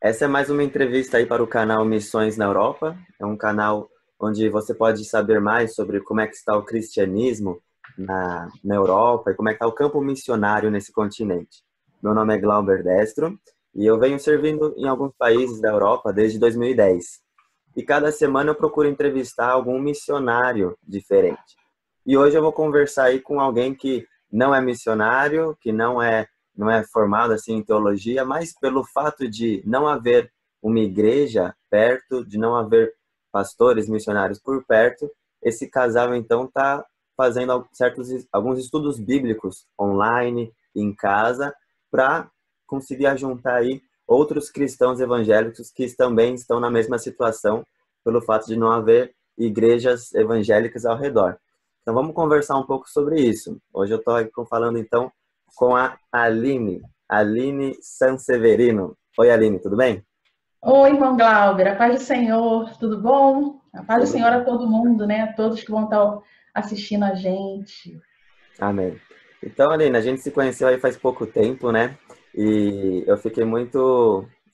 Essa é mais uma entrevista aí para o canal Missões na Europa. É um canal onde você pode saber mais sobre como é que está o cristianismo na Europa e como é que está o campo missionário nesse continente. Meu nome é Glauber Destro e eu venho servindo em alguns países da Europa desde 2010. E cada semana eu procuro entrevistar algum missionário diferente. E hoje eu vou conversar aí com alguém que não é missionário, que não é formado assim em teologia, mas pelo fato de não haver uma igreja perto, de não haver pastores missionários por perto, esse casal então está fazendo alguns estudos bíblicos online, em casa, para conseguir juntar aí outros cristãos evangélicos que também estão na mesma situação pelo fato de não haver igrejas evangélicas ao redor. Então vamos conversar um pouco sobre isso. Hoje eu estou falando então com a Aline Sanseverino. Oi, Aline, tudo bem? Oi, irmão Glauber, a paz do Senhor, tudo bom? A paz do Tudo Senhor bem. a todo mundo, né? A todos que vão estar assistindo a gente. Amém. Então, Aline, a gente se conheceu aí faz pouco tempo, né? E eu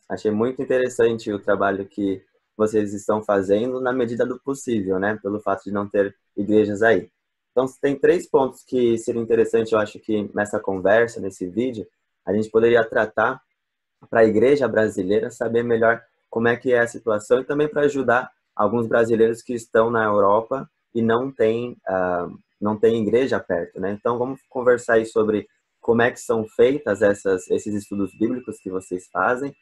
achei muito interessante o trabalho que vocês estão fazendo na medida do possível, né? Pelo fato de não ter igrejas aí. Então, tem três pontos que seria interessante, eu acho que nessa conversa, nesse vídeo, a gente poderia tratar para a igreja brasileira saber melhor como é que é a situação e também para ajudar alguns brasileiros que estão na Europa e não tem igreja perto, né? Então vamos conversar aí sobre como é que são feitas esses estudos bíblicos que vocês fazem.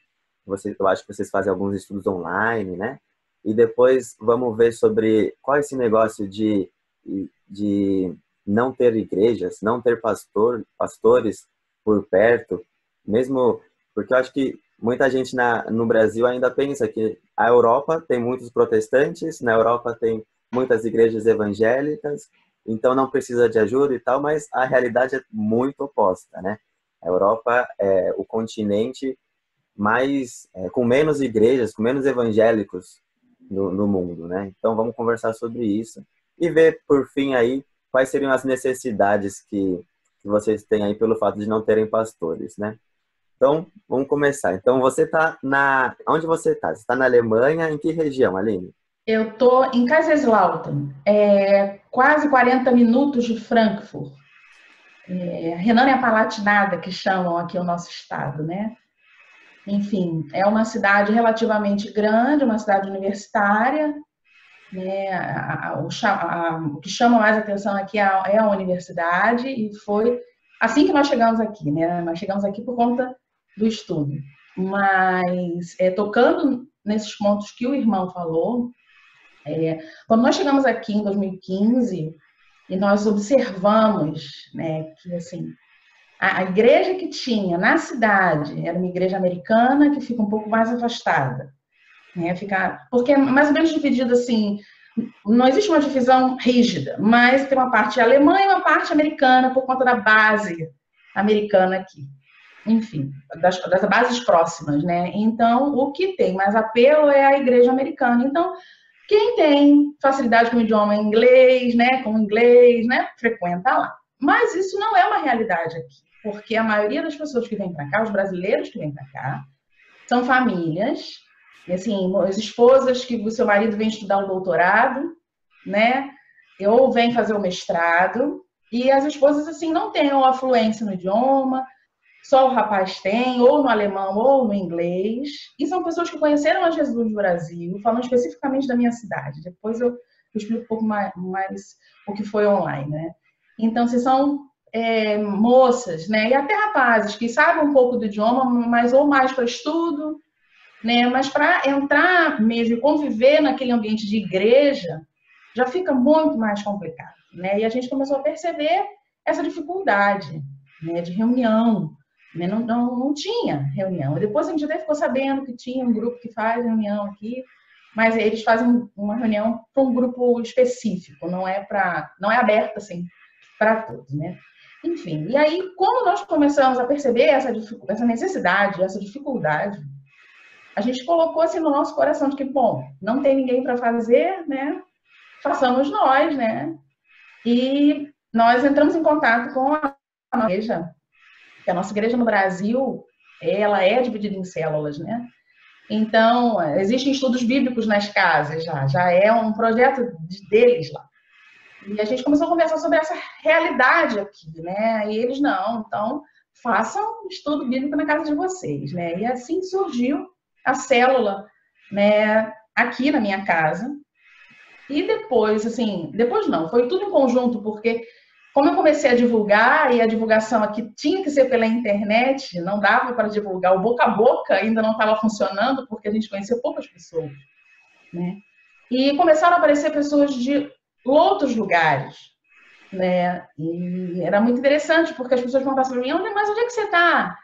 Eu acho que vocês fazem alguns estudos online, né? E depois vamos ver sobre qual é esse negócio de não ter igrejas, não ter pastores por perto, mesmo porque eu acho que muita gente no Brasil ainda pensa que a Europa tem muitos protestantes, na Europa tem muitas igrejas evangélicas, então não precisa de ajuda e tal, mas a realidade é muito oposta, né? A Europa é o continente com menos igrejas, com menos evangélicos no mundo, né? Então vamos conversar sobre isso e ver, por fim, aí quais seriam as necessidades que vocês têm aí pelo fato de não terem pastores, né? Então, vamos começar. Então, você está Onde você está? Você está na Alemanha? Em que região, Aline? Eu estou em Kaiserslautern, quase 40 minutos de Frankfurt, Renânia-Palatinada, que chamam aqui o nosso estado, né? Enfim, é uma cidade relativamente grande, uma cidade universitária, né? O que chama mais atenção aqui é a universidade, e foi assim que nós chegamos aqui, né? Nós chegamos aqui por conta do estudo. Mas, tocando nesses pontos que o irmão falou, quando nós chegamos aqui em 2015, e nós observamos, né, que assim, a igreja que tinha na cidade era uma igreja americana que fica um pouco mais afastada, né? Porque é mais ou menos dividido assim, não existe uma divisão rígida, mas tem uma parte alemã e uma parte americana por conta da base americana aqui. Enfim, das bases próximas, né? Então, o que tem mais apelo é a igreja americana. Então, quem tem facilidade com o idioma inglês, né, com o inglês, né, frequenta lá. Mas isso não é uma realidade aqui, porque a maioria das pessoas que vêm para cá, os brasileiros que vêm para cá, são famílias, e assim, as esposas que o seu marido vem estudar o doutorado, né, ou vem fazer o mestrado, e as esposas assim não têm a fluência no idioma, só o rapaz tem, ou no alemão ou no inglês, e são pessoas que conheceram a Jesus no Brasil, falando especificamente da minha cidade. Depois eu explico um pouco mais o que foi online, né? Então, se são moças, né, e até rapazes que sabem um pouco do idioma, mas ou mais para estudo, né, mas para entrar mesmo e conviver naquele ambiente de igreja, já fica muito mais complicado, né? E a gente começou a perceber essa dificuldade, né, de reunião, né? Não tinha reunião. E depois a gente até ficou sabendo que tinha um grupo que faz reunião aqui, mas eles fazem uma reunião para um grupo específico, não é aberta assim para todos, né? Enfim, e aí quando nós começamos a perceber essa necessidade, essa dificuldade, a gente colocou assim no nosso coração de que, bom, não tem ninguém para fazer, né? Façamos nós, né? E nós entramos em contato com a nossa igreja, que a nossa igreja no Brasil, ela é dividida em células, né? Então, existem estudos bíblicos nas casas já é um projeto deles lá. E a gente começou a conversar sobre essa realidade aqui, né? E eles, não, então façam um estudo bíblico na casa de vocês, né? E assim surgiu a célula, né, aqui na minha casa. E depois, assim, depois não, foi tudo em conjunto, porque como eu comecei a divulgar, e a divulgação aqui tinha que ser pela internet, não dava para divulgar, o boca a boca ainda não estava funcionando, porque a gente conhecia poucas pessoas, né? E começaram a aparecer pessoas de outros lugares, né? E era muito interessante, porque as pessoas vão passar para mim, mas onde é que você está?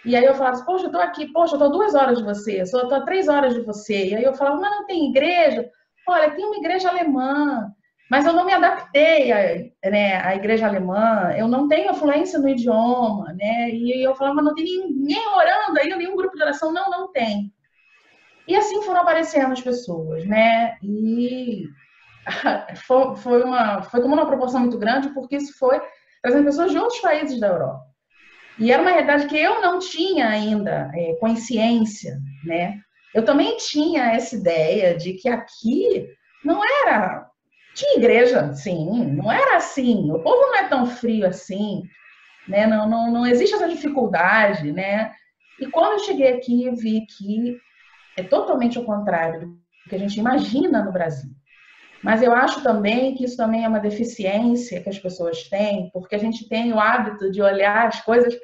E aí eu falava assim, poxa, eu estou aqui, poxa, eu estou a 2 horas de você, eu estou a 3 horas de você. E aí eu falava, mas não tem igreja? Olha, tem uma igreja alemã, mas eu não me adaptei né, à igreja alemã, eu não tenho fluência no idioma, né? E eu falava, mas não tem ninguém orando aí, nenhum grupo de oração? Não, não tem. E assim foram aparecendo as pessoas, né? E foi como uma proporção muito grande, porque isso foi trazendo pessoas de outros países da Europa. E era uma realidade que eu não tinha ainda consciência, né? Eu também tinha essa ideia de que aqui não era... Tinha igreja, sim, não era assim. O povo não é tão frio assim, né? Não existe essa dificuldade, né? E quando eu cheguei aqui, eu vi que é totalmente o contrário do que a gente imagina no Brasil. Mas eu acho também que isso também é uma deficiência que as pessoas têm, porque a gente tem o hábito de olhar as coisas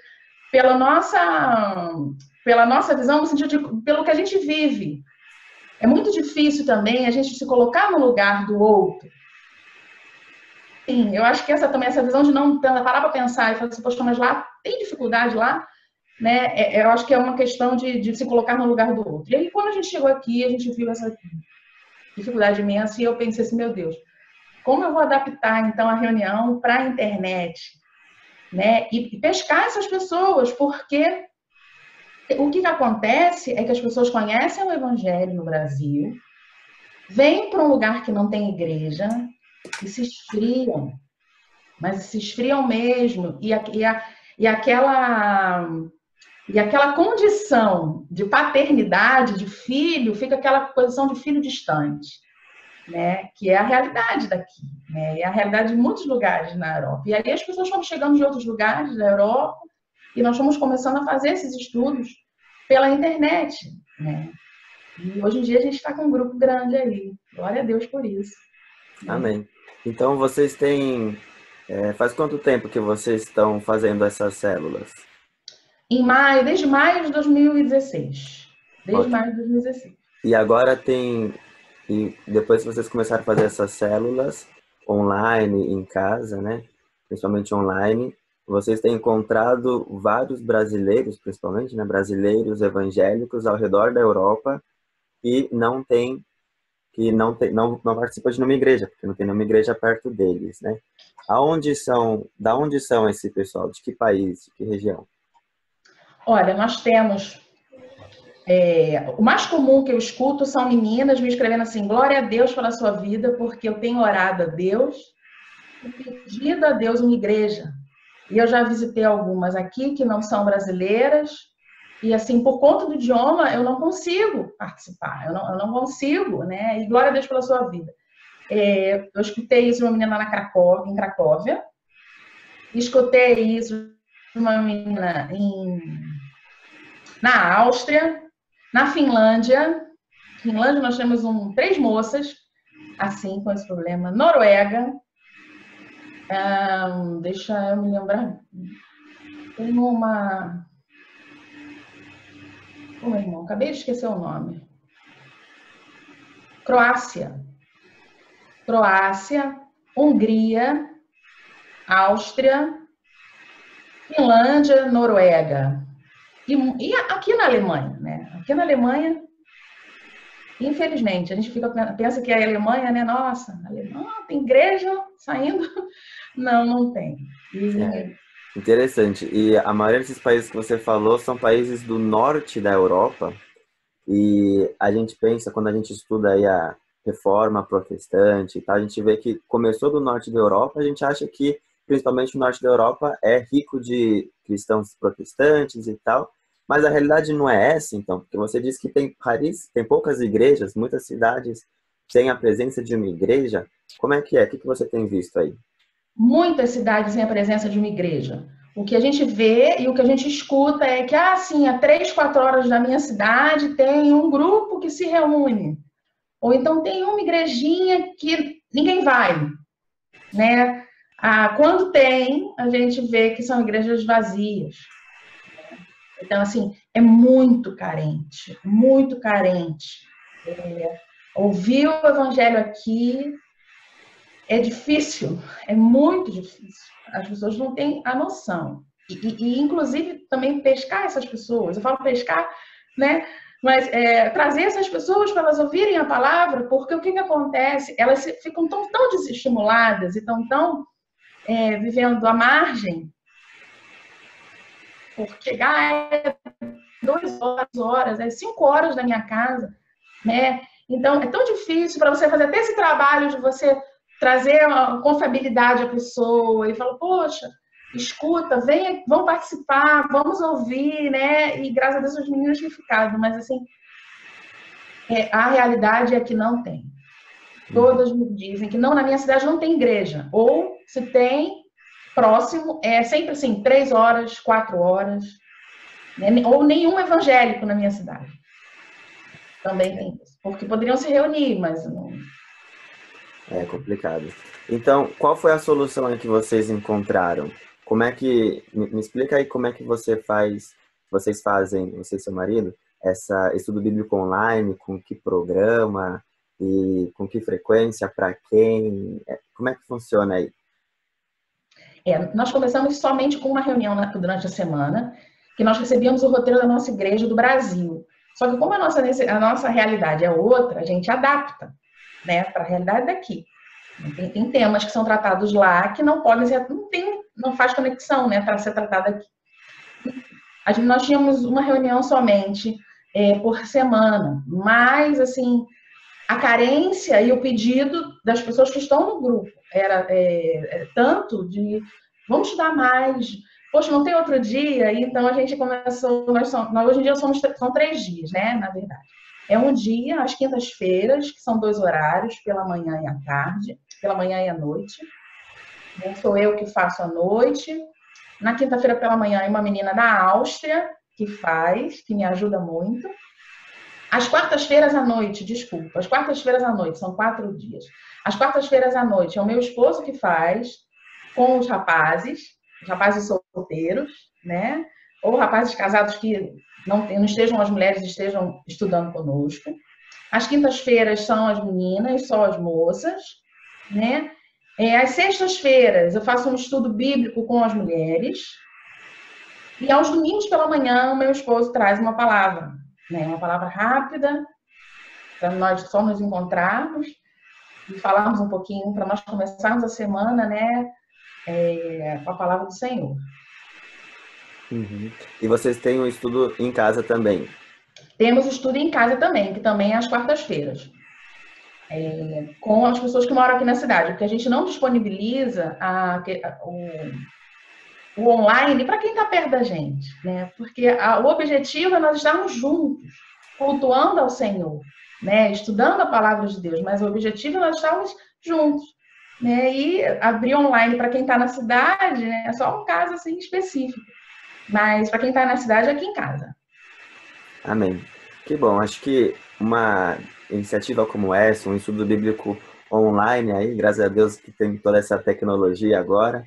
pela nossa visão, no sentido de pelo que a gente vive. É muito difícil também a gente se colocar no lugar do outro. Sim, eu acho que essa visão de não parar para pensar e falar assim, poxa, mas lá tem dificuldade lá, né? Eu acho que é uma questão de se colocar no lugar do outro. E aí, quando a gente chegou aqui, a gente viu essa dificuldade imensa e eu pensei assim, meu Deus, como eu vou adaptar, então, a reunião para a internet, né? E pescar essas pessoas, porque o que acontece é que as pessoas conhecem o Evangelho no Brasil, vêm para um lugar que não tem igreja e se esfriam, mas se esfriam mesmo. E aquela condição de paternidade, de filho, fica aquela posição de filho distante, né? Que é a realidade daqui, né? É a realidade de muitos lugares na Europa. E aí as pessoas estão chegando de outros lugares da Europa e nós estamos começando a fazer esses estudos pela internet, né? E hoje em dia a gente está com um grupo grande aí. Glória a Deus por isso. Né? Amém. Então vocês têm... faz quanto tempo que vocês estão fazendo essas células? Desde maio de 2016. Desde Ótimo. maio de 2016. E agora tem... E depois que vocês começaram a fazer essas células online, em casa, né? Principalmente online, vocês têm encontrado vários brasileiros, principalmente, né? Brasileiros evangélicos ao redor da Europa e não participa de nenhuma igreja, porque não tem nenhuma igreja perto deles, né? Da onde são esse pessoal? De que país? De que região? Olha, nós temos... o mais comum que eu escuto são meninas me escrevendo assim, glória a Deus pela sua vida, porque eu tenho orado a Deus e pedido a Deus uma igreja. E eu já visitei algumas aqui que não são brasileiras, e assim, por conta do idioma, eu não consigo participar, eu não consigo, né? E glória a Deus pela sua vida. Eu escutei isso de uma menina em Cracóvia, escutei isso de uma menina na Áustria, na Finlândia. Finlândia nós temos 3 moças, assim, com esse problema. Noruega, deixa eu me lembrar, tem uma... meu irmão, acabei de esquecer o nome. Croácia, Hungria, Áustria, Finlândia, Noruega. E aqui na Alemanha, né? Aqui na Alemanha, infelizmente, a gente pensa que a Alemanha, né? Nossa, a Alemanha tem igreja saindo. Não tem. Interessante. E a maioria desses países que você falou são países do norte da Europa. E a gente pensa, quando a gente estuda aí a reforma protestante e tal, a gente vê que começou do norte da Europa, a gente acha que principalmente o norte da Europa é rico de cristãos protestantes e tal, Mas a realidade não é essa, então, porque você disse que tem Paris, tem poucas igrejas, muitas cidades têm a presença de uma igreja. Como é que é? O que você tem visto aí? Muitas cidades têm a presença de uma igreja. O que a gente vê e o que a gente escuta é que, sim, a 3, 4 horas da minha cidade tem um grupo que se reúne. Ou então tem uma igrejinha que ninguém vai, né? Quando tem, a gente vê que são igrejas vazias. Então, assim, é muito carente, muito carente. Ouvir o evangelho aqui é difícil, é muito difícil. As pessoas não têm a noção. Inclusive, também pescar essas pessoas. Eu falo pescar, né? Mas trazer essas pessoas para elas ouvirem a palavra, porque o que acontece? Elas ficam tão desestimuladas e estão tão vivendo à margem, porque é 2 horas, 5 horas da minha casa, né? Então, é tão difícil para você fazer até esse trabalho de você trazer uma confiabilidade à pessoa e falar, poxa, escuta, vem, vamos participar, vamos ouvir, né? E graças a Deus os meninos têm ficado, mas assim, a realidade é que não tem. Todas me dizem que não, na minha cidade não tem igreja. Ou se tem, próximo, é sempre assim, 3 horas, 4 horas, né? Ou nenhum evangélico na minha cidade. Também tem isso. Porque poderiam se reunir, mas não. É complicado. Então, qual foi a solução aí que vocês encontraram? Como é que... Me explica aí como é que vocês fazem, você e seu marido, essa estudo bíblico online, com que programa e com que frequência, para quem? Como é que funciona aí? Nós começamos somente com uma reunião durante a semana, que nós recebíamos o roteiro da nossa igreja do Brasil. Só que como a nossa realidade é outra, a gente adapta, né, para a realidade daqui. Tem temas que são tratados lá que não podem ser, não faz conexão, né, para ser tratado aqui. Nós tínhamos uma reunião somente por semana, mas assim a carência e o pedido das pessoas que estão no grupo era tanto de vamos estudar mais, poxa, não tem outro dia, então a gente começou, nós hoje em dia são 3 dias, né, na verdade. É um dia, às quintas-feiras, que são 2 horários, pela manhã e à tarde, pela manhã e à noite. Sou eu que faço à noite. Na quinta-feira pela manhã, é uma menina da Áustria que faz, que me ajuda muito. Às quartas-feiras à noite, desculpa, às quartas-feiras à noite, são 4 dias. Às quartas-feiras à noite é o meu esposo que faz com os rapazes solteiros, né? Ou rapazes casados que não estejam, as mulheres estejam estudando conosco. Às quintas-feiras são as meninas, só as moças, né? Às sextas-feiras eu faço um estudo bíblico com as mulheres. E aos domingos pela manhã o meu esposo traz uma palavra, né? Uma palavra rápida, para nós só nos encontrarmos e falarmos um pouquinho, para nós começarmos a semana, né? Com a palavra do Senhor. Uhum. E vocês têm o estudo em casa também? Temos o estudo em casa também, que também é às quartas-feiras. Com as pessoas que moram aqui na cidade, porque a gente não disponibiliza o online para quem está perto da gente, né? Porque o objetivo é nós estarmos juntos, cultuando ao Senhor, né? Estudando a palavra de Deus, mas o objetivo é nós estarmos juntos, né? E abrir online para quem está na cidade, né? É só um caso assim específico, mas para quem está na cidade é aqui em casa. Amém. Que bom, acho que uma iniciativa como essa, um estudo bíblico online aí, graças a Deus que tem toda essa tecnologia agora,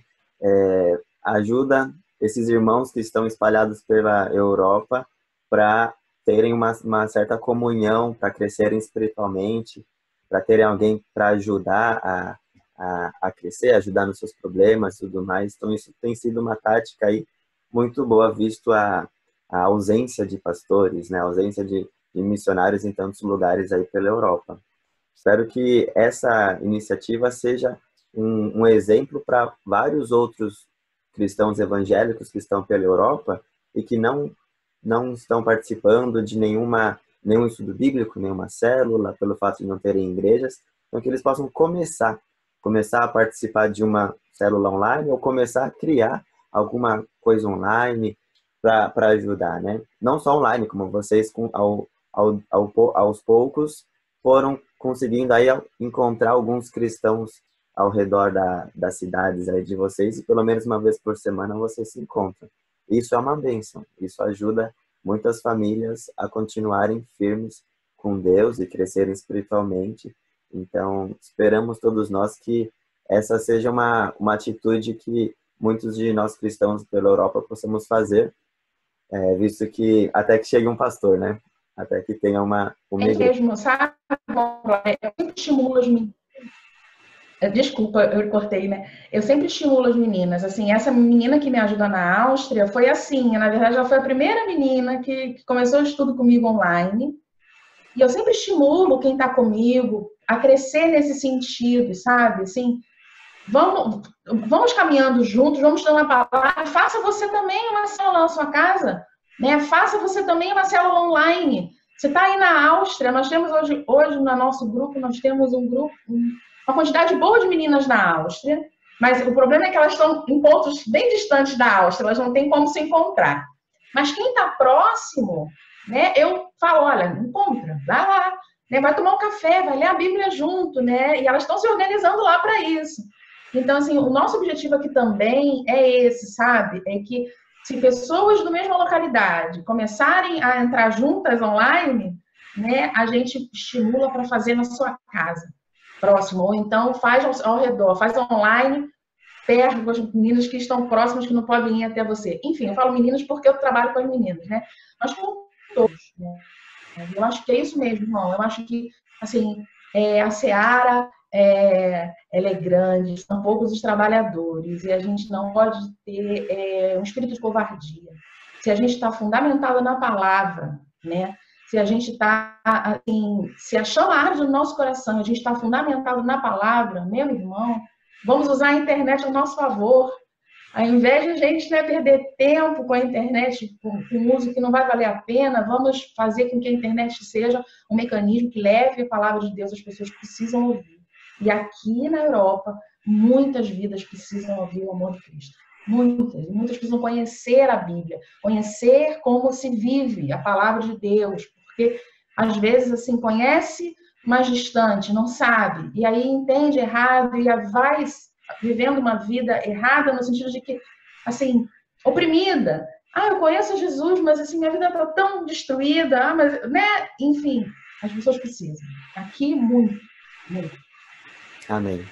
ajuda esses irmãos que estão espalhados pela Europa para terem uma certa comunhão, para crescerem espiritualmente, para terem alguém para ajudar a crescer, ajudar nos seus problemas e tudo mais. Então, isso tem sido uma tática aí muito boa, visto a ausência de pastores, né? A ausência de missionários em tantos lugares aí pela Europa. Espero que essa iniciativa seja um exemplo para vários outros cristãos evangélicos que estão pela Europa e que não estão participando de nenhum estudo bíblico, nenhuma célula, pelo fato de não terem igrejas, então que eles possam começar a participar de uma célula online ou começar a criar alguma coisa online para ajudar, né? Não só online, como vocês aos poucos foram conseguindo aí encontrar alguns cristãos ao redor das cidades aí de vocês, e pelo menos uma vez por semana vocês se encontram. Isso é uma bênção, isso ajuda muitas famílias a continuarem firmes com Deus e crescerem espiritualmente. Então, esperamos todos nós que essa seja uma atitude que muitos de nós cristãos pela Europa possamos fazer, visto que até que chegue um pastor, né? Até que tenha uma igreja. Mesmo, sabe? Eu sempre estimulo as meninas. Desculpa, eu cortei, né? Eu sempre estimulo as meninas. Assim, essa menina que me ajuda na Áustria foi assim, na verdade, ela foi a primeira menina que começou o estudo comigo online. E eu sempre estimulo quem está comigo a crescer nesse sentido, sabe? Assim, vamos caminhando juntos, vamos dando a palavra. Faça você também uma célula na sua casa, né? Faça você também uma célula online. Você está aí na Áustria, nós temos hoje no nosso grupo, nós temos uma quantidade boa de meninas na Áustria, mas o problema é que elas estão em pontos bem distantes da Áustria, elas não têm como se encontrar. Mas quem está próximo, né, eu falo, olha, encontra, vai lá, né, vai tomar um café, vai ler a Bíblia junto, né, e elas estão se organizando lá para isso. Então, assim, o nosso objetivo aqui também é esse, sabe? É que se pessoas da mesma localidade começarem a entrar juntas online, né, a gente estimula para fazer na sua casa, próximo, ou então faz ao redor, faz online, perto com as meninas que estão próximas, que não podem ir até você. Enfim, eu falo meninas porque eu trabalho com as meninas, né? Mas com todos, né? Eu acho que é isso mesmo, irmão. Eu acho que, assim, a seara, ela é grande, são poucos os trabalhadores, e a gente não pode ter um espírito de covardia. Se a gente está fundamentado na palavra, né? Se a gente está, assim, se a chama arde no nosso coração, a gente está fundamentado na palavra, meu irmão, vamos usar a internet a nosso favor. Ao invés de a gente, né, perder tempo com a internet, com uso que não vai valer a pena, vamos fazer com que a internet seja um mecanismo que leve a palavra de Deus às pessoas que precisam ouvir. E aqui na Europa, muitas vidas precisam ouvir o amor de Cristo. Muitas precisam conhecer a Bíblia, conhecer como se vive a palavra de Deus, porque às vezes assim conhece, mas distante, não sabe, e aí entende errado e vai vivendo uma vida errada no sentido de que, assim, oprimida. Eu conheço Jesus, mas assim minha vida está tão destruída, mas, né? Enfim, as pessoas precisam. Aqui muito. Amém.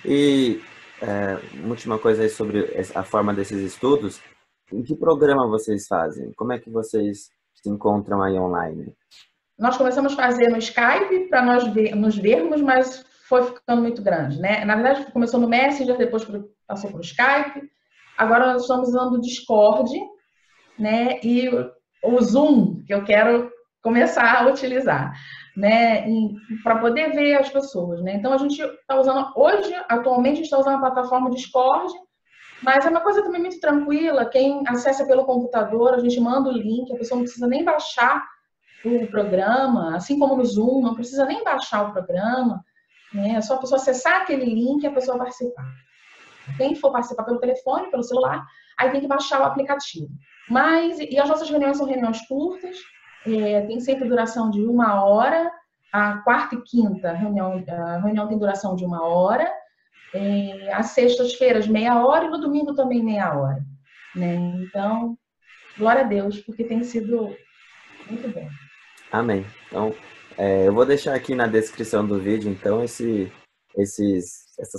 E uma última coisa aí sobre a forma desses estudos. Em que programa vocês fazem? Como é que vocês se encontram aí online? Nós começamos a fazer no Skype para nós nos vermos, mas foi ficando muito grande, né? Na verdade, começou no Messenger, depois passou para o Skype. Agora nós estamos usando o Discord, né? E o Zoom, que eu quero começar a utilizar, né? Para poder ver as pessoas, né? Então a gente está usando hoje, atualmente a gente está usando a plataforma Discord, mas é uma coisa também muito tranquila. Quem acessa pelo computador, a gente manda o link, a pessoa não precisa nem baixar o programa, assim como no Zoom, não precisa nem baixar o programa, né? É só a pessoa acessar aquele link e a pessoa participar. Quem for participar pelo telefone, pelo celular, aí tem que baixar o aplicativo. E as nossas reuniões são reuniões curtas, tem sempre duração de 1 hora. A quarta e quinta a reunião tem duração de 1 hora. Às sextas-feiras, meia hora, e no domingo também meia hora. Né? Então, glória a Deus, porque tem sido muito bom. Amém. Então, eu vou deixar aqui na descrição do vídeo, então, essas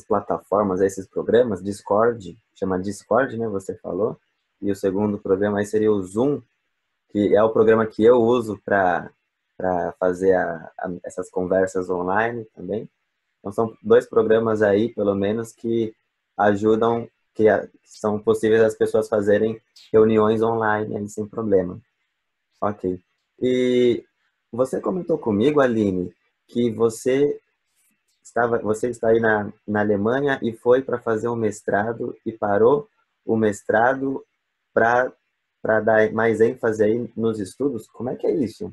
plataformas, esses programas, Discord, chama Discord, né, você falou, e o segundo programa aí seria o Zoom, que é o programa que eu uso para fazer essas conversas online também. Então, são 2 programas aí, pelo menos, que ajudam, que são possíveis as pessoas fazerem reuniões online aí, sem problema. Ok. E você comentou comigo, Aline, que você está aí na Alemanha e foi para fazer um mestrado e parou o mestrado para dar mais ênfase aí nos estudos. Como é que é isso?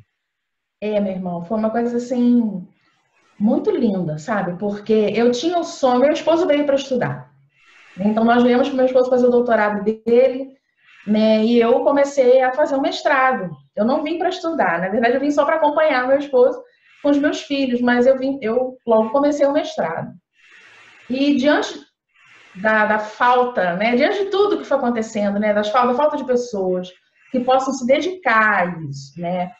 Meu irmão, foi uma coisa assim muito linda, sabe? Porque eu tinha o sonho, meu esposo veio para estudar. Então nós viemos com meu esposo fazer o doutorado dele. né? E eu comecei a fazer um mestrado. Eu não vim para estudar, na verdade eu vim só para acompanhar meu esposo com os meus filhos, mas eu logo comecei o mestrado. E diante da falta, né, diante de tudo que foi acontecendo, né, da falta de pessoas que possam se dedicar a isso, né,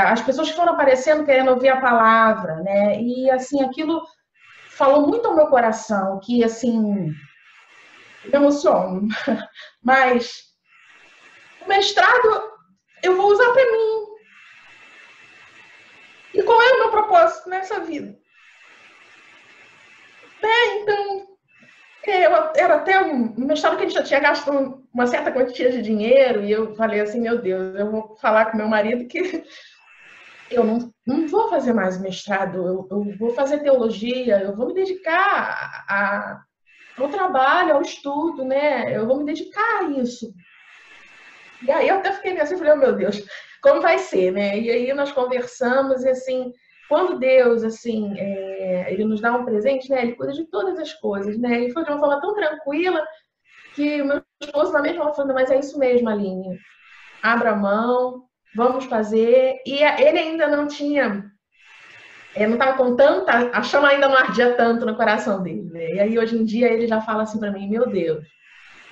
as pessoas que foram aparecendo querendo ouvir a palavra, né, e assim aquilo falou muito ao meu coração, que assim me emociono, mas o mestrado eu vou usar para mim. E qual é o meu propósito nessa vida? Então, era até um mestrado que a gente já tinha gasto uma certa quantia de dinheiro, e eu falei assim, meu Deus, eu vou falar com meu marido que eu não vou fazer mais mestrado, eu vou fazer teologia, eu vou me dedicar ao trabalho, ao estudo, né? Eu vou me dedicar a isso. E aí eu até fiquei assim, falei, oh, meu Deus, como vai ser, né? E aí nós conversamos e assim, quando Deus, assim, ele nos dá um presente, né? Ele cuida de todas as coisas, né? E foi de uma forma tão tranquila que o meu esposo na mesma hora falando, mas é isso mesmo, Aline, abra a mão, vamos fazer. E ele ainda não tinha, não estava com tanta, a chama ainda não ardia tanto no coração dele, né? E aí hoje em dia ele já fala assim para mim, meu Deus,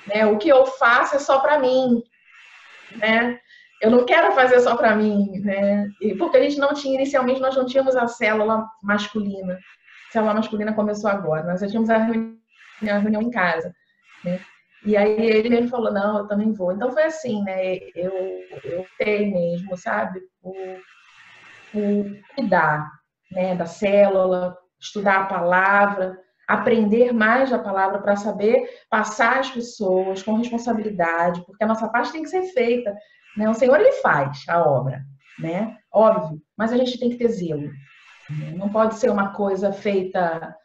né? O que eu faço é só para mim, né? Eu não quero fazer só para mim, né? Porque a gente não tinha, inicialmente, nós não tínhamos a célula masculina. A célula masculina começou agora. Nós já tínhamos a reunião em casa, né? E aí ele mesmo falou, não, eu também vou. Então foi assim, né? Eu optei mesmo, sabe? Por cuidar, né? Da célula, estudar a palavra, aprender mais da palavra para saber passar às pessoas com responsabilidade, porque a nossa parte tem que ser feita, né? O Senhor, ele faz a obra, né? Óbvio, mas a gente tem que ter zelo. Né? Não pode ser uma coisa feita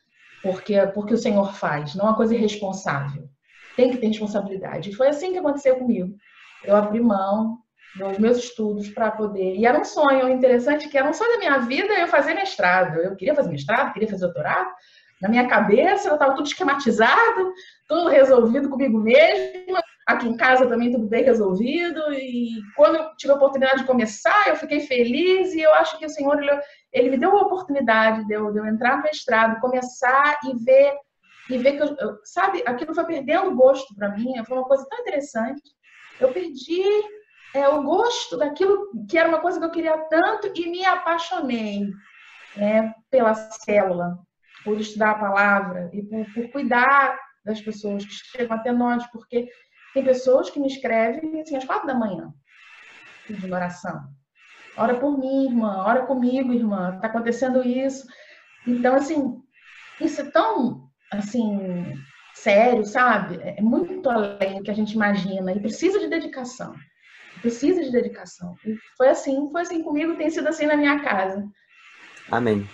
porque o Senhor faz, não é uma coisa irresponsável. Tem que ter responsabilidade. E foi assim que aconteceu comigo. Eu abri mão dos meus estudos para poder. E era um sonho interessante, que era um sonho da minha vida eu fazer mestrado. Eu queria fazer mestrado, queria fazer doutorado. Na minha cabeça, eu estava tudo esquematizado, tudo resolvido comigo mesma. Aqui em casa também tudo bem resolvido. E quando eu tive a oportunidade de começar, eu fiquei feliz. E eu acho que o Senhor, ele me deu a oportunidade de eu entrar no mestrado, começar e ver que, sabe, aquilo foi perdendo gosto para mim. Foi uma coisa tão interessante. Eu perdi o gosto daquilo que era uma coisa que eu queria tanto e me apaixonei, né, pela célula, por estudar a palavra e por cuidar das pessoas que chegam até nós, porque tem pessoas que me escrevem assim, às 4 da manhã, pedindo oração. Ora por mim, irmã, ora comigo, irmã, está acontecendo isso. Então, assim, isso é tão, assim, sério, sabe? É muito além do que a gente imagina e precisa de dedicação. Precisa de dedicação. E foi assim comigo, tem sido assim na minha casa. Amém.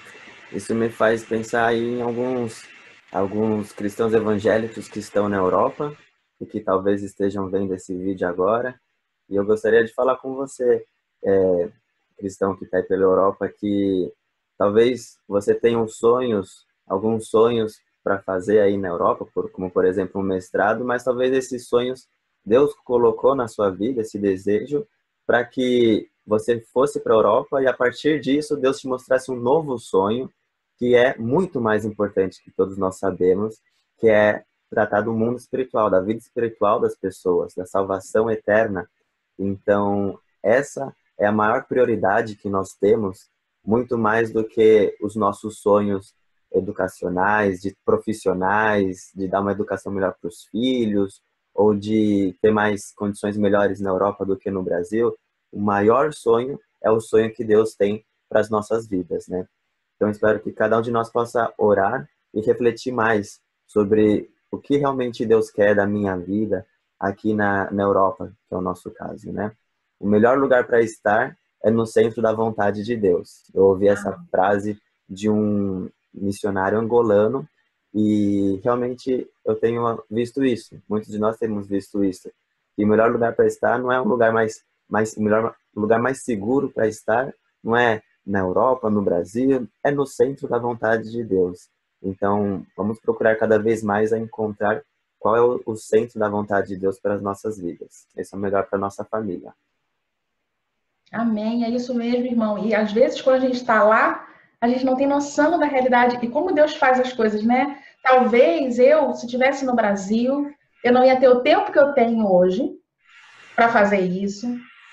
Isso me faz pensar aí em alguns cristãos evangélicos que estão na Europa e que talvez estejam vendo esse vídeo agora. E eu gostaria de falar com você, cristão que está aí pela Europa, que talvez você tenha alguns sonhos para fazer aí na Europa, como por exemplo um mestrado, mas talvez esses sonhos Deus colocou na sua vida, esse desejo, para que você fosse para a Europa e a partir disso Deus te mostrasse um novo sonho que é muito mais importante que todos nós sabemos, que é tratar do mundo espiritual, da vida espiritual das pessoas, da salvação eterna. Então, essa é a maior prioridade que nós temos, muito mais do que os nossos sonhos educacionais, de profissionais, de dar uma educação melhor para os filhos, ou de ter mais condições melhores na Europa do que no Brasil. O maior sonho é o sonho que Deus tem para as nossas vidas, né? Então, espero que cada um de nós possa orar e refletir mais sobre o que realmente Deus quer da minha vida aqui na Europa, que é o nosso caso, né? O melhor lugar para estar é no centro da vontade de Deus. Eu ouvi essa frase de um missionário angolano e realmente eu tenho visto isso. Muitos de nós temos visto isso. E o melhor lugar para estar não é um lugar o melhor lugar mais seguro para estar, não é na Europa, no Brasil, é no centro da vontade de Deus. Então, vamos procurar cada vez mais a encontrar qual é o centro da vontade de Deus para as nossas vidas. Esse é o melhor para a nossa família. Amém, é isso mesmo, irmão. E às vezes, quando a gente está lá, a gente não tem noção da realidade e como Deus faz as coisas, né? Talvez eu, se estivesse no Brasil, eu não ia ter o tempo que eu tenho hoje para fazer isso.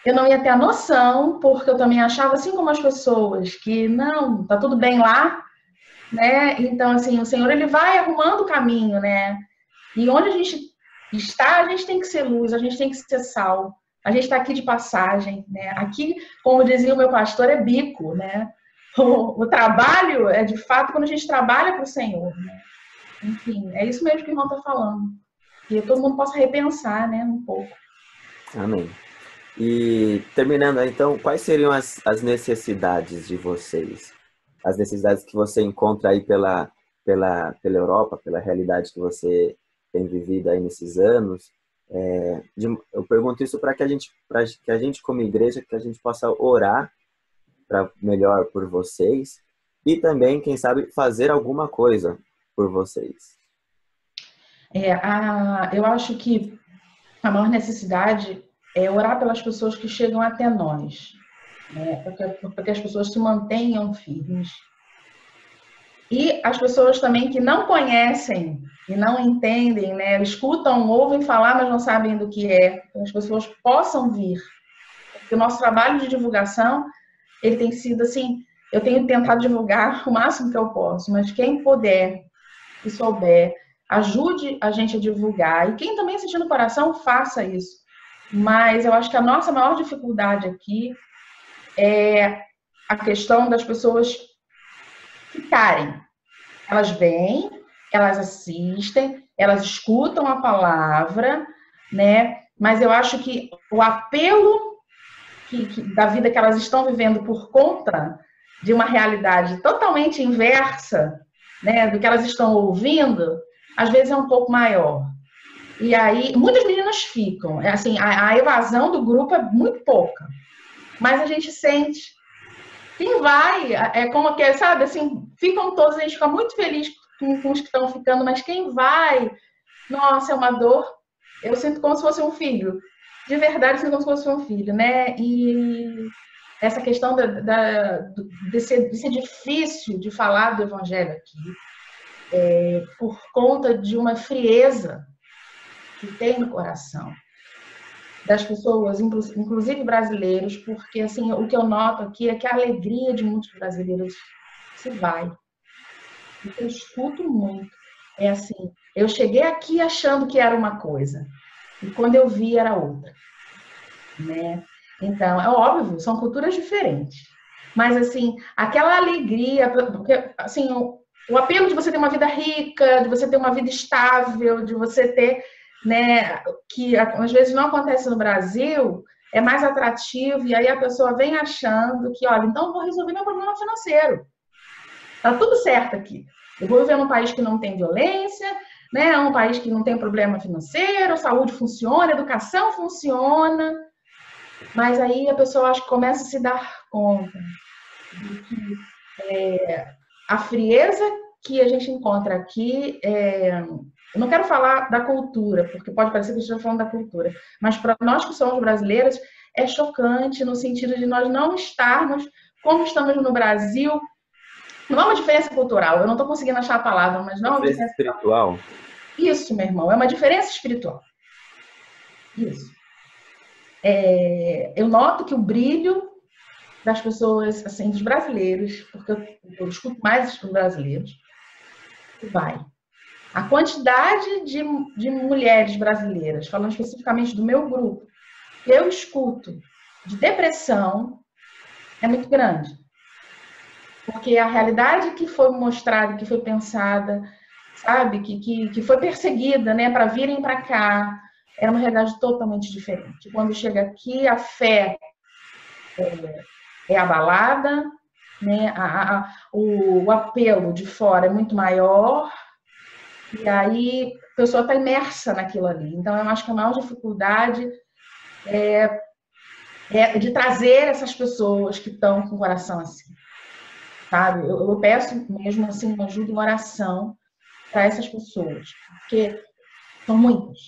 Eu não ia ter a noção, porque eu também achava, assim como as pessoas, que não, tá tudo bem lá, né? Então, assim, o Senhor, ele vai arrumando o caminho, né? E onde a gente está, a gente tem que ser luz, a gente tem que ser sal. A gente está aqui de passagem, né? Aqui, como dizia o meu pastor, é bico, né? O trabalho é, de fato, quando a gente trabalha para o Senhor, né? Enfim, é isso mesmo que o irmão está falando. Que todo mundo possa repensar, né? Um pouco. Amém. E terminando, então, quais seriam as necessidades de vocês? As necessidades que você encontra aí pela Europa, pela realidade que você tem vivido aí nesses anos. Eu pergunto isso para que a gente como igreja, que a gente possa orar para melhor por vocês e também, quem sabe, fazer alguma coisa por vocês. Eu acho que a maior necessidade é orar pelas pessoas que chegam até nós, né? Para que as pessoas se mantenham firmes. E as pessoas também que não conhecem e não entendem, né? Escutam, ouvem falar, mas não sabem do que é. Que as pessoas possam vir. Porque o nosso trabalho de divulgação, ele tem sido assim, eu tenho tentado divulgar o máximo que eu posso, mas quem puder e souber, ajude a gente a divulgar. E quem também sentir no coração, faça isso. Mas eu acho que a nossa maior dificuldade aqui é a questão das pessoas ficarem. Elas vêm, elas assistem, elas escutam a palavra, né? Mas eu acho que o apelo da vida que elas estão vivendo por conta de uma realidade totalmente inversa, né, do que elas estão ouvindo, às vezes é um pouco maior. E aí, muitas meninas ficam. Assim, a evasão do grupo é muito pouca. Mas a gente sente. Quem vai, é como que, sabe, assim, ficam todos, a gente fica muito feliz com os que estão ficando, mas quem vai, nossa, é uma dor. Eu sinto como se fosse um filho. De verdade, eu sinto como se fosse um filho, né? E essa questão de ser difícil de falar do evangelho aqui, por conta de uma frieza que tem no coração das pessoas, inclusive brasileiros, porque assim, o que eu noto aqui é que a alegria de muitos brasileiros se vai. O que eu escuto muito é assim, eu cheguei aqui achando que era uma coisa, e quando eu vi era outra, né? Então, é óbvio, são culturas diferentes, mas assim, aquela alegria, porque assim, o apelo de você ter uma vida rica, de você ter uma vida estável, de você ter, né, que às vezes não acontece no Brasil, é mais atrativo, e aí a pessoa vem achando que, olha, então eu vou resolver meu problema financeiro. Tá tudo certo aqui. Eu vou viver num país que não tem violência, né, um país que não tem problema financeiro, saúde funciona, educação funciona, mas aí a pessoa acho que começa a se dar conta de que a frieza que a gente encontra aqui, eu não quero falar da cultura, porque pode parecer que eu esteja falando da cultura, mas para nós que somos brasileiros, é chocante no sentido de nós não estarmos como estamos no Brasil. Não é uma diferença cultural, eu não estou conseguindo achar a palavra, mas não é uma diferença espiritual. Isso, meu irmão, é uma diferença espiritual. Isso. Eu noto que o brilho das pessoas, assim, dos brasileiros, porque eu escuto mais os brasileiros, vai. A quantidade de mulheres brasileiras, falando especificamente do meu grupo, que eu escuto de depressão, é muito grande. Porque a realidade que foi mostrada, que foi pensada, sabe, que foi perseguida, né, para virem para cá, era uma realidade totalmente diferente. Quando chega aqui, a fé é abalada, né, o apelo de fora é muito maior, e aí a pessoa está imersa naquilo ali. Então, eu acho que a maior dificuldade é de trazer essas pessoas que estão com o coração assim, sabe? Eu peço mesmo assim uma ajuda em oração para essas pessoas, porque São muitas.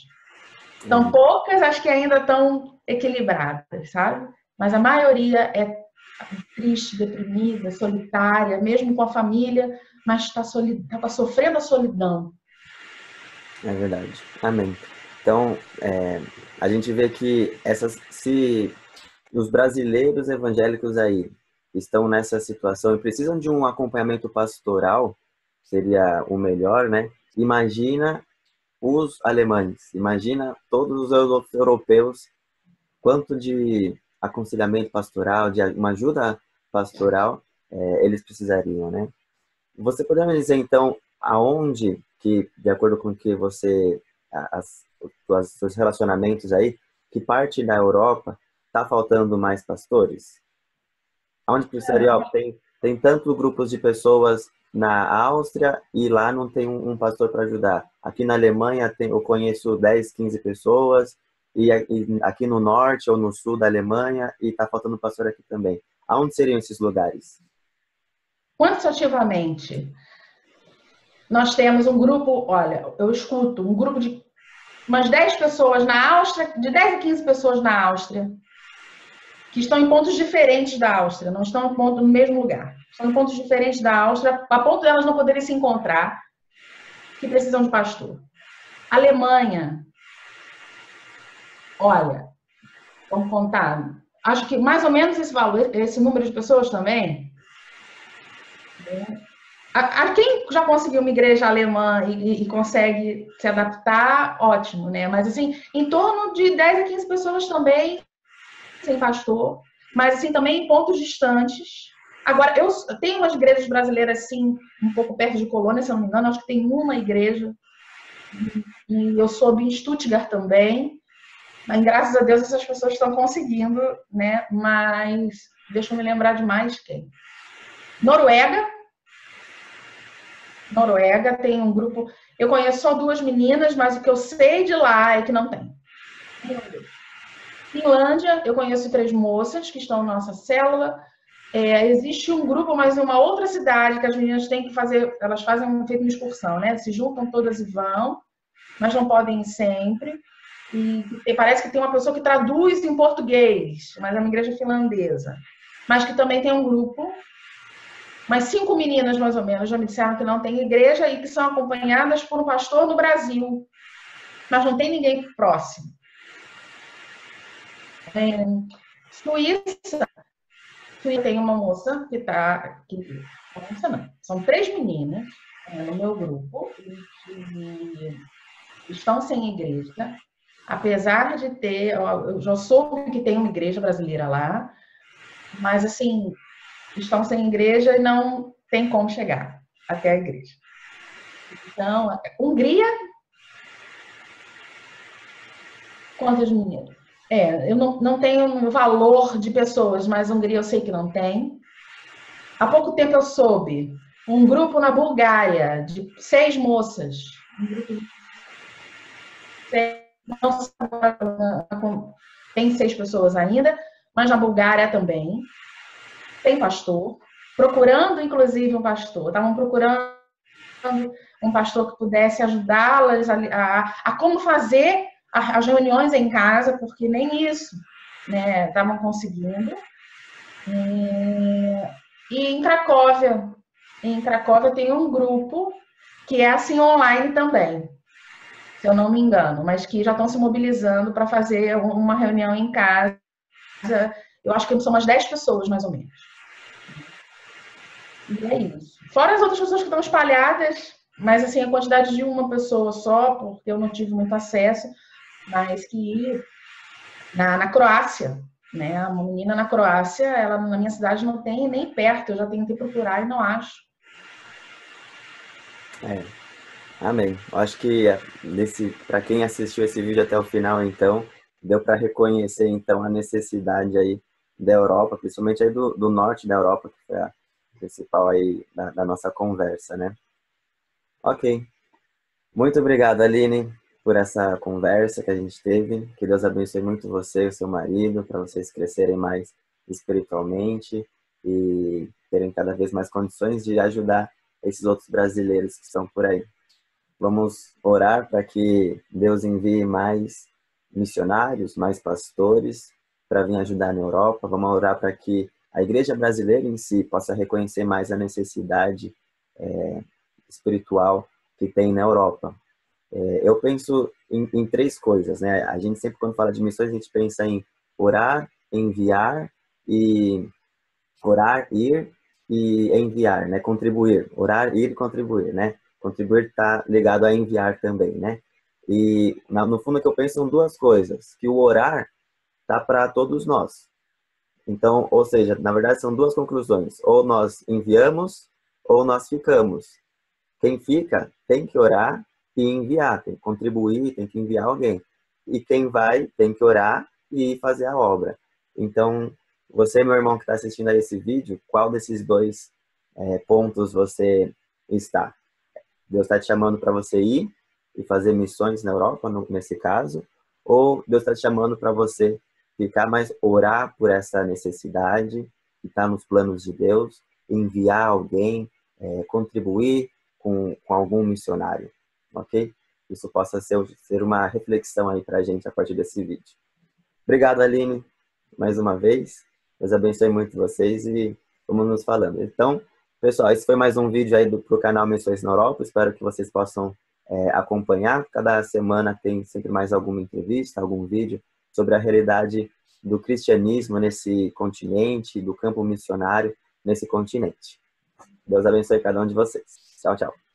São poucas, acho que ainda estão equilibradas, sabe? Mas a maioria é triste, deprimida, solitária, mesmo com a família, mas está sofrendo a solidão. É verdade. Amém. Então, a gente vê que se os brasileiros evangélicos aí estão nessa situação e precisam de um acompanhamento pastoral, seria o melhor, né? Imagina os alemães, imagina todos os europeus, quanto de aconselhamento pastoral, de uma ajuda pastoral, eles precisariam, né? Você poderia me dizer, então, aonde que, de acordo com que você, os seus relacionamentos aí, que parte da Europa está faltando mais pastores? Aonde precisaria, ó, tem tantos grupos de pessoas na Áustria e lá não tem um pastor para ajudar. Aqui na Alemanha eu conheço 10, 15 pessoas e aqui no norte ou no sul da Alemanha e está faltando pastor aqui também. Aonde seriam esses lugares? Quantitativamente, nós temos um grupo, olha, eu escuto um grupo de umas 10 pessoas na Áustria, de 10 a 15 pessoas na Áustria, que estão em pontos diferentes da Áustria, não estão no mesmo lugar. Estão em pontos diferentes da Áustria, a ponto de elas não poderem se encontrar, que precisam de pastor. Alemanha, olha, vamos contar, acho que mais ou menos esse valor, esse número de pessoas também. A quem já conseguiu uma igreja alemã e consegue se adaptar, ótimo, né? Mas, assim, em torno de 10 a 15 pessoas também, sem pastor, mas, assim, também em pontos distantes. Agora, eu tenho umas igrejas brasileiras, assim, um pouco perto de Colônia, se eu não me engano, acho que tem uma igreja, e eu soube em Stuttgart também, mas, graças a Deus, essas pessoas estão conseguindo, né? Mas, deixa eu me lembrar de mais quem. Noruega tem um grupo. Eu conheço só 2 meninas, mas o que eu sei de lá é que não tem. Finlândia, eu conheço 3 moças que estão na nossa célula. Existe um grupo, mas em uma outra cidade que as meninas têm que fazer, elas fazem uma excursão, né? Se juntam todas e vão, mas não podem ir sempre. E parece que tem uma pessoa que traduz em português, mas é uma igreja finlandesa. Mas que também tem um grupo. Mas 5 meninas, mais ou menos, já me disseram que não tem igreja e que são acompanhadas por um pastor no Brasil. Mas não tem ninguém próximo. Suíça tem uma moça que está... Moça não, são 3 meninas no meu grupo que estão sem igreja. Apesar de ter... Eu já soube que tem uma igreja brasileira lá, mas, assim, estão sem igreja e não tem como chegar até a igreja. Então, Hungria, quantas meninas? Eu não tenho um valor de pessoas, mas Hungria eu sei que não tem. Há pouco tempo eu soube um grupo na Bulgária de 6 moças. Um grupo de 6, não tem 6 pessoas ainda, mas na Bulgária também tem pastor, procurando inclusive um pastor. Estavam procurando um pastor que pudesse ajudá-las a como fazer as reuniões em casa, porque nem isso, né, estavam conseguindo. E em Cracóvia tem um grupo que é assim online também, se eu não me engano, mas que já estão se mobilizando para fazer uma reunião em casa. Eu acho que são umas 10 pessoas, mais ou menos. E é isso. Fora as outras pessoas que estão espalhadas, mas assim, a quantidade de uma pessoa só, porque eu não tive muito acesso, mas que na Croácia, né? Uma menina na Croácia, ela na minha cidade não tem nem perto, eu já tentei procurar e não acho. Amém. Acho que para quem assistiu esse vídeo até o final, então, deu para reconhecer então a necessidade aí da Europa, principalmente aí do norte da Europa, que foi a principal aí da nossa conversa, né? Ok. Muito obrigado, Aline, por essa conversa que a gente teve. Que Deus abençoe muito você e o seu marido, para vocês crescerem mais espiritualmente e terem cada vez mais condições de ajudar esses outros brasileiros que estão por aí. Vamos orar para que Deus envie mais missionários, mais pastores para vir ajudar na Europa. Vamos orar para que a igreja brasileira em si possa reconhecer mais a necessidade espiritual que tem na Europa. Eu penso em três coisas, né? A gente sempre, quando fala de missões, a gente pensa em orar, enviar e orar, ir e enviar, né? Contribuir. Orar, ir e contribuir, né? Contribuir está ligado a enviar também, né? E no fundo o que eu penso são duas coisas, que o orar tá para todos nós. Então, ou seja, na verdade são duas conclusões. Ou nós enviamos ou nós ficamos. Quem fica tem que orar e enviar, tem que contribuir, tem que enviar alguém. E quem vai tem que orar e fazer a obra. Então, você, meu irmão, que está assistindo a esse vídeo, qual desses dois pontos você está? Deus está te chamando para você ir e fazer missões na Europa, nesse caso, ou Deus está te chamando para você ficar mais, orar por essa necessidade que está nos planos de Deus, enviar alguém, contribuir com algum missionário, ok? Isso possa ser uma reflexão aí para a gente a partir desse vídeo. Obrigado, Aline, mais uma vez. Deus abençoe muito vocês e vamos nos falando. Então, pessoal, esse foi mais um vídeo aí pro canal Missões na Europa. Espero que vocês possam acompanhar. Cada semana tem sempre mais alguma entrevista, algum vídeo sobre a realidade do cristianismo nesse continente, do campo missionário nesse continente. Deus abençoe cada um de vocês. Tchau, tchau.